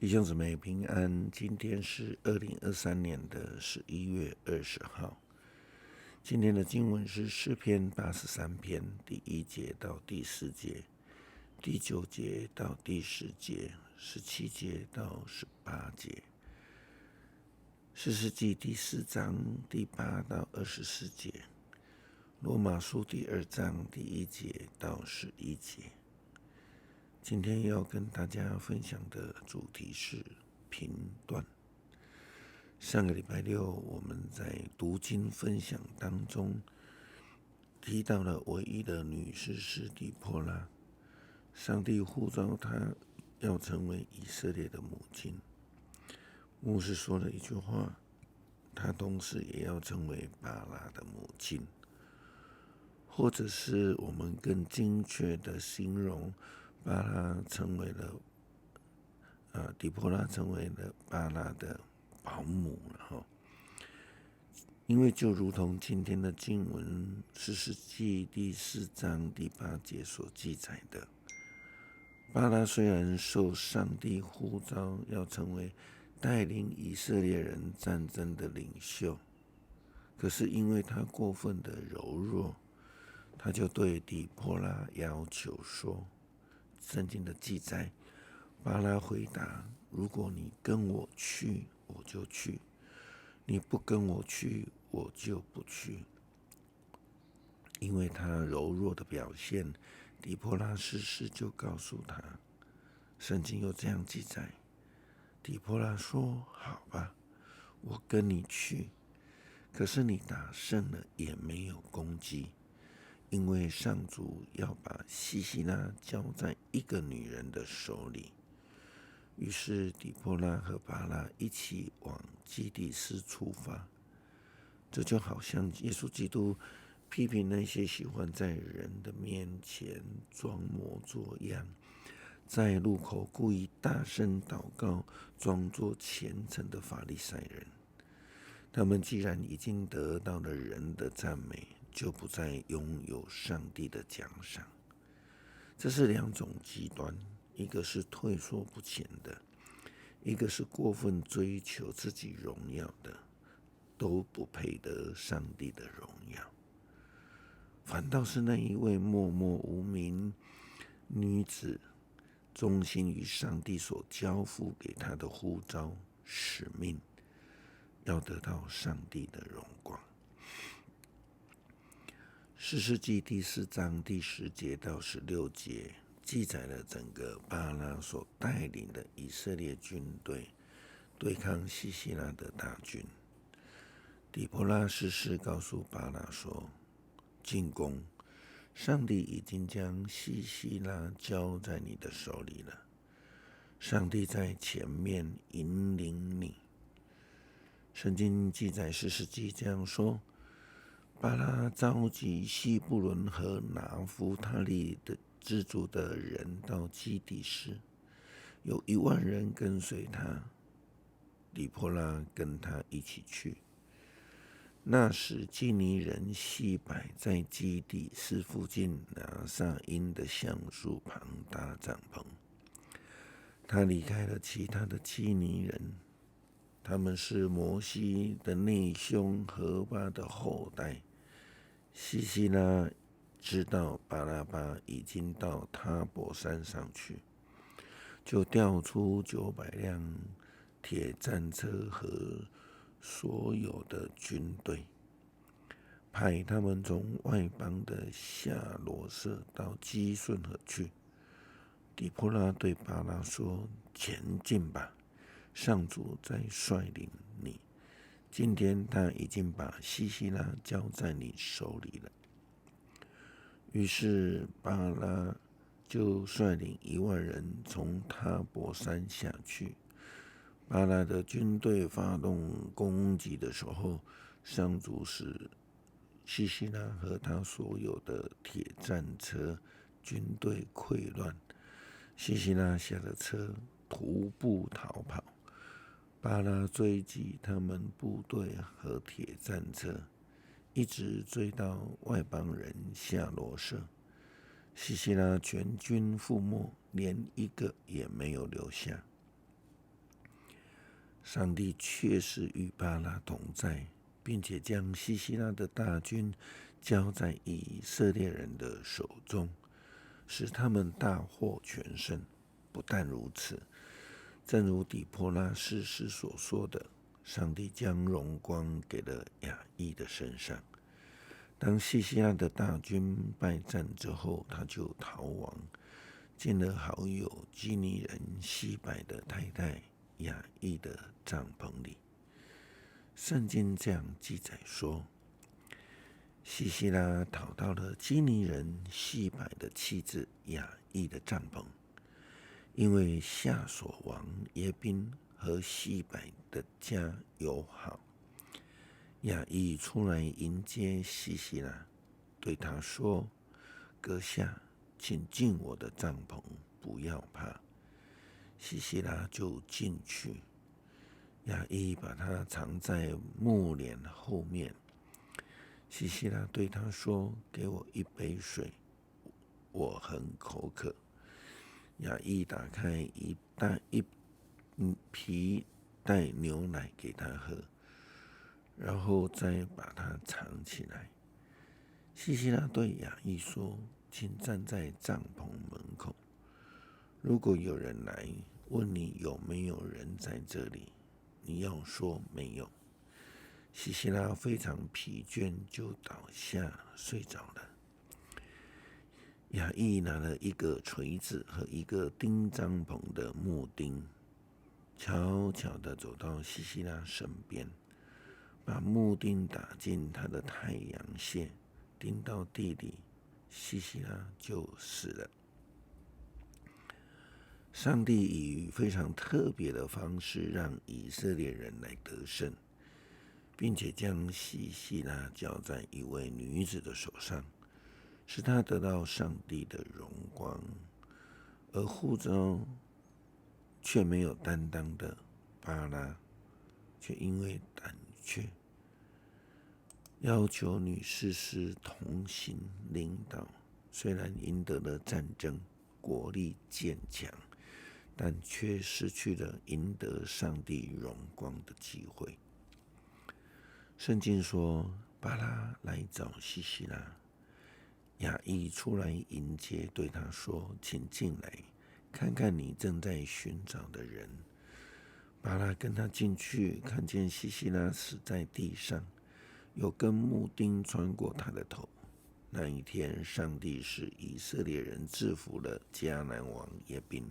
弟兄姊妹平安，今天是2023年的11月20号。今天的经文是诗篇83篇第1节到第4节，第9节到第10节，17节到18节。士师记第4章第8到24节，罗马书第2章第1节到11节。今天要跟大家分享的主题是评断。上个礼拜六，我们在读经分享当中提到了唯一的女士是底波拉，上帝呼召她要成为以色列的母亲。牧师说了一句话，她同时也要成为巴拉的母亲，或者是我们更精确的形容，巴拉成为了底波拉成为了巴拉的保姆了。因为就如同今天的经文士师记第4章第8节所记载的，巴拉虽然受上帝呼召要成为带领以色列人战争的领袖，可是因为他过分的柔弱，他就对底波拉要求说，圣经的记载，巴拉回答，如果你跟我去，我就去；你不跟我去，我就不去。因为他柔弱的表现，底波拉士师就告诉他，圣经又这样记载，底波拉说，好吧，我跟你去，可是你打胜了也没有攻击，因为上主要把西西拉交在一个女人的手里。于是底波拉和巴拉一起往基底斯出发。这就好像耶稣基督批评那些喜欢在人的面前装模作样，在路口故意大声祷告，装作虔诚的法利赛人。他们既然已经得到了人的赞美，就不再拥有上帝的奖赏。这是两种极端，一个是退缩不前的，一个是过分追求自己荣耀的，都不配得上帝的荣耀。反倒是那一位默默无名女子，忠心于上帝所交付给她的呼召使命，要得到上帝的荣光。士师记第4章第10节到16节记载了整个巴拉所带领的以色列军队对抗西西拉的大军。底波拉士师告诉巴拉说，进攻，上帝已经将西西拉交在你的手里了，上帝在前面引领你。圣经记载士师记这样说，巴拉召集西布伦和拿弗他利的支族的人到基底斯，有10000人跟随他，底波拉跟他一起去。那时基尼人西百在基底斯附近拿撒因的橡树旁搭帐篷，他离开了其他的基尼人，他们是摩西的内兄何巴的后代。西西拉知道巴拉巴已经到他伯山上去，就调出900辆铁战车和所有的军队，派他们从外邦的夏罗舍到基顺河去。底波拉对巴拉说，前进吧，上主在率领你，今天他已经把西西拉交在你手里了。于是巴拉就率领10000人从他伯山下去。巴拉的军队发动攻击的时候，上主使西西拉和他所有的铁战车军队溃乱。西西拉下了车，徒步逃跑。巴拉追击他们部队和铁战车，一直追到外邦人夏罗舍。西西拉全军覆没，连一个也没有留下。上帝确实与巴拉同在，并且将西西拉的大军交在以色列人的手中，使他们大获全胜。不但如此，正如底波拉士师所说的，上帝将荣光给了亚裔的身上。当西西拉的大军败战之后，他就逃亡，进了好友基尼人西柏的太太亚裔的帐篷里。圣经这样记载说，西西拉逃到了基尼人西柏的妻子亚裔的帐篷，因为夏所王耶宾和西柏的家友好。亚裔出来迎接西西拉，对他说：“阁下，请进我的帐篷，不要怕。”西西拉就进去，亚裔把他藏在木帘后面。西西拉对他说：“给我一杯水，我很口渴。”亚裔打开一皮带牛奶给他喝，然后再把它藏起来。西西拉对亚裔说：“请站在帐篷门口，如果有人来问你有没有人在这里，你要说没有。”西西拉非常疲倦，就倒下睡着了。亚裔拿了一个锤子和一个钉帐篷的木钉，悄悄地走到西西拉身边，把木钉打进他的太阳穴，钉到地里，西西拉就死了。上帝以非常特别的方式让以色列人来得胜，并且将西西拉交在一位女子的手上，使她得到上帝的荣光。而护着却没有担当的巴拉，却因为胆怯，要求女士师同行领导。虽然赢得了战争，国力渐强，但却失去了赢得上帝荣光的机会。圣经说，巴拉来找西西拉，亚裔出来迎接，对他说：“请进来，看看你正在寻找的人。”巴拉跟他进去，看见西西拉死在地上，有根木钉穿过他的头。那一天，上帝使以色列人制服了迦南王耶宾，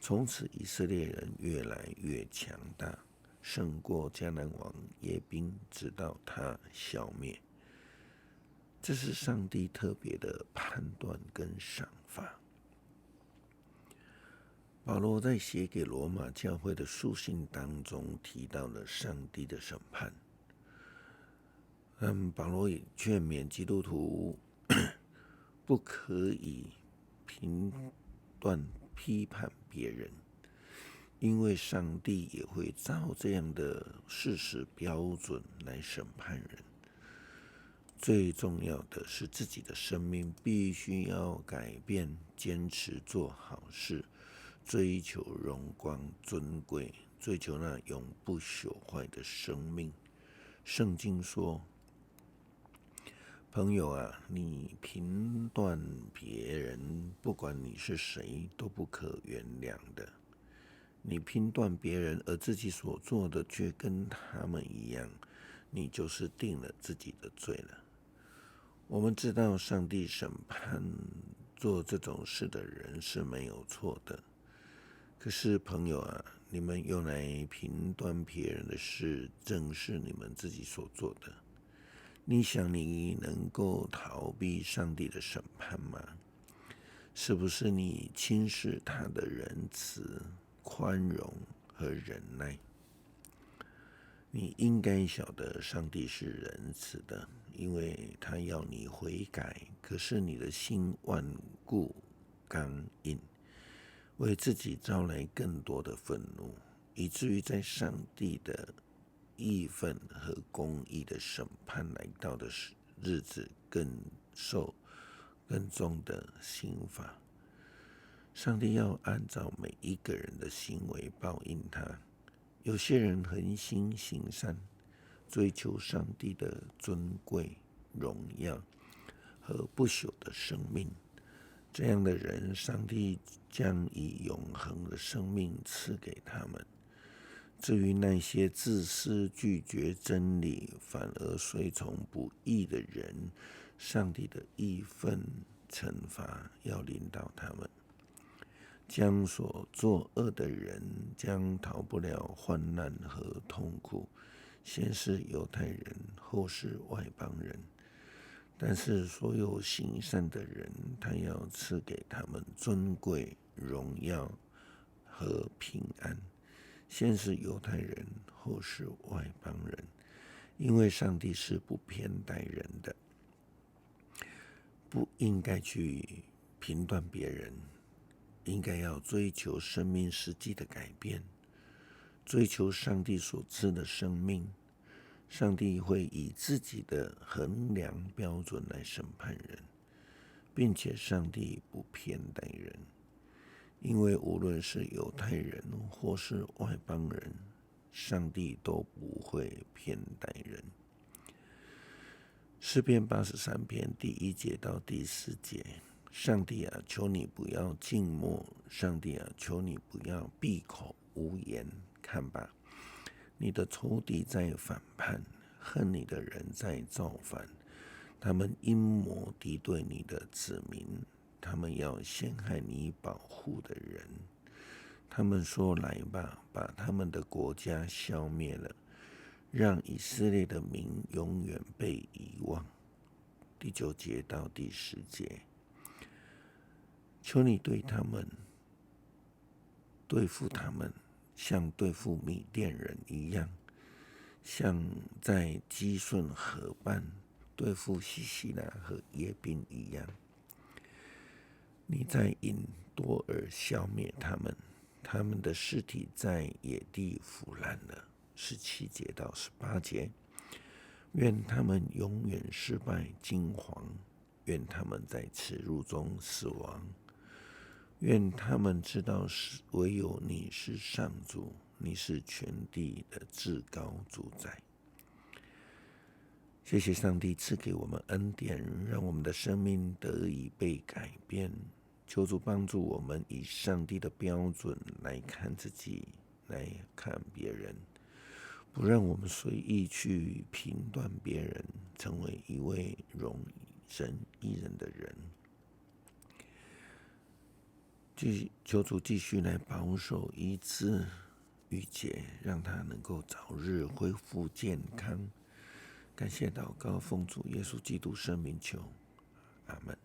从此以色列人越来越强大，胜过迦南王耶宾，直到他消灭。这是上帝特别的判断跟赏罚。保罗在写给罗马教会的书信当中提到了上帝的审判。保罗也劝勉基督徒不可以评断批判别人，因为上帝也会照这样的事实标准来审判人。最重要的是自己的生命必须要改变，坚持做好事，追求荣光尊贵，追求那永不朽坏的生命。圣经说，朋友啊，你评断别人，不管你是谁，都不可原谅的。你评断别人，而自己所做的却跟他们一样，你就是定了自己的罪了。我们知道上帝审判做这种事的人是没有错的，可是朋友啊，你们用来评断别人的事，正是你们自己所做的。你想你能够逃避上帝的审判吗？是不是你轻视他的仁慈、宽容和忍耐？你应该晓得上帝是仁慈的，因为他要你悔改，可是你的心顽固刚硬，为自己招来更多的愤怒，以至于在上帝的义愤和公义的审判来到的日子，更受更重的刑罚。上帝要按照每一个人的行为报应他，有些人恒心行善，追求上帝的尊贵、荣耀和不朽的生命。这样的人，上帝将以永恒的生命赐给他们。至于那些自私、拒绝真理，反而随从不义的人，上帝的义愤惩罚要临到他们。将所作恶的人将逃不了患难和痛苦，先是犹太人，后是外邦人。但是所有行善的人，他要赐给他们尊贵、荣耀和平安。先是犹太人，后是外邦人，因为上帝是不偏待人的，不应该去评断别人，应该要追求生命实际的改变，追求上帝所赐的生命。上帝会以自己的衡量标准来审判人，并且上帝不偏待人，因为无论是犹太人或是外邦人，上帝都不会偏待人。诗篇83篇第1节到第4节，上帝啊，求你不要静默，上帝啊，求你不要闭口无言。看吧，你的仇敌在反叛，恨你的人在造反，他们阴谋敌对你的子民，他们要陷害你保护的人。他们说：来吧，把他们的国家消灭了，让以色列的名永远被遗忘。第9节到第10节，求你对付他们，像对付米甸人一样，像在基顺河畔对付西西拿和耶宾一样。你在隐多尔消灭他们，他们的尸体在野地腐烂了。17节到18节，愿他们永远失败惊惶，愿他们在耻辱中死亡，愿他们知道唯有你是上主，你是全地的至高主宰。谢谢上帝赐给我们恩典，让我们的生命得以被改变。求主帮助我们以上帝的标准来看自己，来看别人，不让我们随意去评断别人，成为一位容神益人的人。求主继续来保守医治玉洁，让她能够早日恢复健康。感谢祷告，奉主耶稣基督圣名求，阿们。